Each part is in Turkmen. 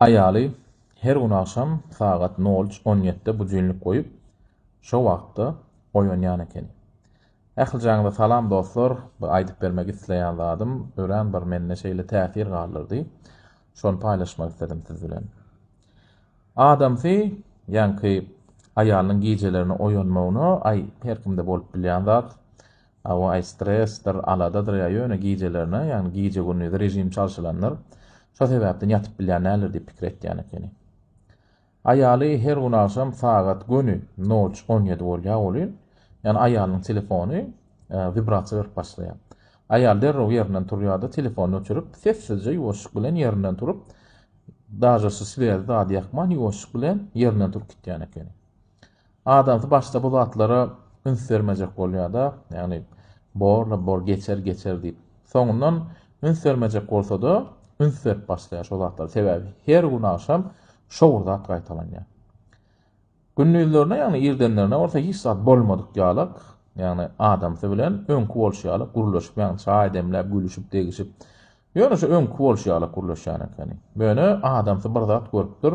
Aýaly her gün akşam sagat 0:17 budilnik goýup, şo wagtda oýanýan eken. Ähli jaňda salam dostlar, bu aýdyp bermek isleýän zadym, ören bir menne şeýle täsir galdyrdy. Şonu paýlaşmak istedim siz bilen. Adamsy, ýani aýalynyň gijelerini oýanmagyny ay her kimde bolup bilýän zat. Awa ay stresdir, aladadyr ýa-ni gijelerini, ýani gije gündüz rejim çalşylanlar. Şo sebäpden ýatyp bilýänler diýip pikir etýän eken. Aýaly her gün akşam sagat günü 0:17 bolýar bolýar. Ýani aýalynyň telefony vibrasiýa berip başlaýar. Aýal derrew ýerinden turýardy, telefonu öçürüp, sessizce ýuwaşlyk bilen ýerinden turup, dajasy swerde zady ýakman ýuwaşlyk bilen ýerinden turup gitýän eken. Adam başda bu zatlara üns vermejek bolýar-da, ýani bor geçer diýip. Soňundan üns vermejek bolsa-da üns verip başlaýar şo zatlar. Sebäbi her gün akşam şo zat gaýtalanýar. Gündüzlerine ýani irdenlerine orta hiç zat bolmadyk ýalyk, ýani adamsy bilen öňkü bolşýalyk guruluşyp, ýani çaý demläp, gülüşip, degişip. Ýöne şo öňkü bolşýalyk guruluşýan eken. Böyle adamsy bir zat görüpdir,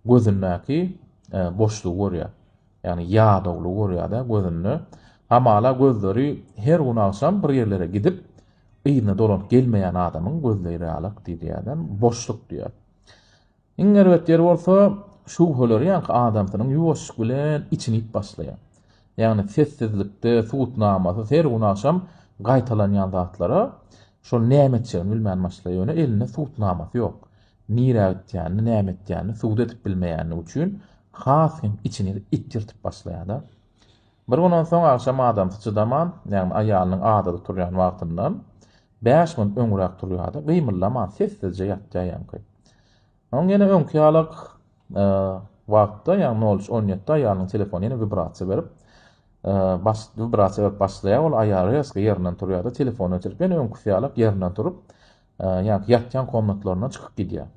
gözündäki boşlugy görýär. Ýani ýadaglygy görýär-de gözünde. Hamala gözleri her gün akşam bir ýerlere gidip, ýygyna dolanyp gelmeýän adamyň gözleri ýalyk diýýärden boşluk diýär. Ingerwet ýer bolsa, şu holary ýani adamsynyň ýuwaşlyk bilen içini ip başlaýar. Ýani sessizlikde, suwutnamasy her gün akşam gaýtalanýan zatlara şol näme etjegini bilmän başlaýar. Ýöne eline suwutnamasy ýok. Nire etýänini, näme etýänini suwut edip bilmeýäni üçin has hem içini ittirtip başlaýar-da. Bir günden soň akşam adam çydaman, ýani aýalynyň adada turýan wagtyndan 5 minut öňürek turýardy. Gymyllaman sessizce ýatýar ýani. Oň ýene öňki ýalyk wagtda, ýani 0:17 aýalynyň telefonu ýene vibrasiýa berip, vibrasiýa berip başlaýar. Ol aýaly ýerinden turýardy, telefonu öçürip, ýene öňki ýalyk ýerinden turup, ýani ýatýan komnatlaryna çykyp gidýär.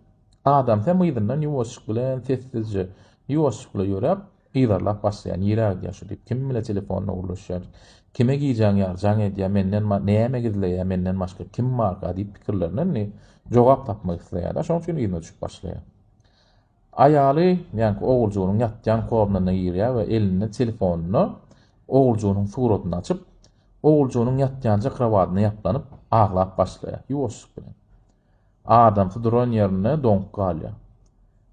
Adam hem ýygynyň ýuwaşlyk bilen sessizce ýuwaşlyk bilen ýörep, ýygarlap başlaýar. Ýerä ýaşy diýip, kim bilen telefonyna guruluşýar. Kime giýjäň ýarjaň edýär, menden näme gizleýär, menden başga kim marka diýip pikirlerine jogap tapmak isleýär. Şoň üçin ýygyna düşüp başlaýar. Aýaly, ýani oguljugynyň ýatjan kobnagyna girýär we elinde telefonuny oguljugynyň suratyny açyp, oguljugynyň ýatjanja krawatyna ýaplanyp aglap başlaýar ýuwaşlyk bilen. Adam duran ýerine doňup galýar.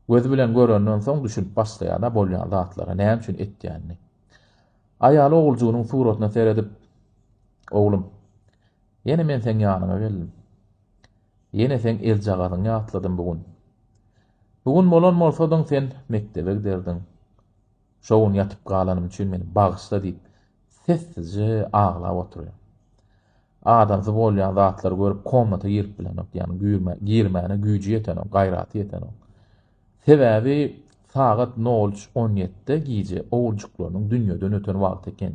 Göz bilen görenden soň düşünip başlaýar-da bolýan zatlara näme üçin etýänini. Aýaly oguljugynyň suratyna seredip, "Oglum, ýene men sen ýanyňa geldim. Ýene sen eljagadyň ýatladym bugün. Bugün bolan bolsadyň sen mektebe giderdiň. Şoň ýatyp galanym üçin meni bagyşla" diýip sessizce aglap oturýar. Adamsy bolýan zatlary görüp komnata girip bilen, ýani girmäne güýji ýeten, gaýraty ýeten. Sebäbi sagat 0:17 gije oguljuklarynyň dünýeden öten wagt eken.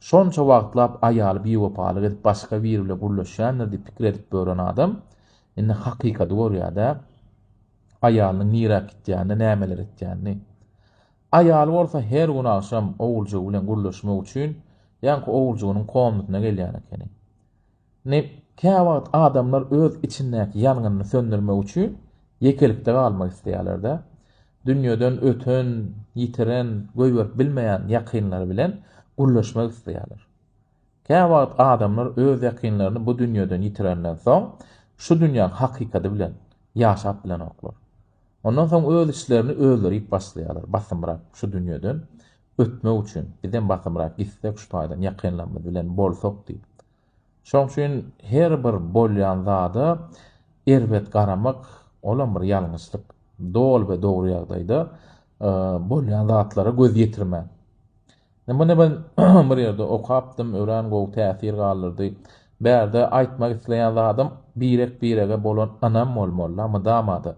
Şonça wagtlap aýaly biwepalyk edip başga bir bilen guruluşýanlar diýip pikir edip gören adam, indi hakykaty görýär-de, aýalynyň nirä gitýänini, nämeler etýänini. Aýaly bolsa her gün akşam oguljugy bilen guruluşmak üçin, ýani oguljugynyň komnatyna gelýän eken. Käwagt adamlar öz içindäki ýanyny söndürmek üçin yekelikde galmak isleýärler-de. Dünýeden öten, ýitiren, goýberip bilmeýän ýakynlary bilen guruluşmak isleýärler. Käwagt adamlar öz ýakynlaryny bu dünýeden ýitirenden soň şu dünýäň hakykaty bilen ýaşap bilen oklar. Ondan soň öz işlerini özleri ip başlaýarlar, basymrak şu dünýeden ötmek üçin. Bizden basymrak gitsek şu taýdan ýakynlarymyz bilen bolsak diýip. Şoň üçin her bir bolýan zada erbet garamak olan bir ýalňyçlyk. Dol we dogry ýagdaýda bolýan zatlara göz ýetirmän. Mene ben bir ýerde okapdym, öwren gowy täsir galdyrdy. Bärde aýtmak isleýän adam birege bolan anam bolmaly, ama damady.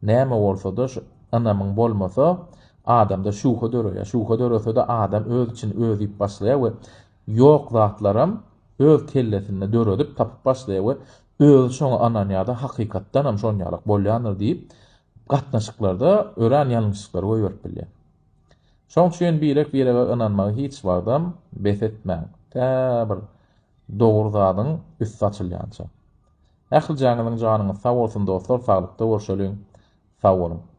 Näme bolsa-da anamyň bolmasa, adamda şuha dörýär. Şuha dörese-de adam öz için öz ip başlaýar we ýok zatlaram öz kellesinde döredip tapyp başlaýar we öz şoňa ananýada hakykatdan hem şoň ýalyk bolýandyr diýip gatnaşyklarda ören ýalňyçlyklary goýup bilýär. Şoň üçin birege inanmagy hiç wagtdan bes etmäň. Bir dogry zadyň üstü açylýança. Ähli jaňynyň janyňyz sag bolsun dostlar, saglykda görüşelim. Sag bolun.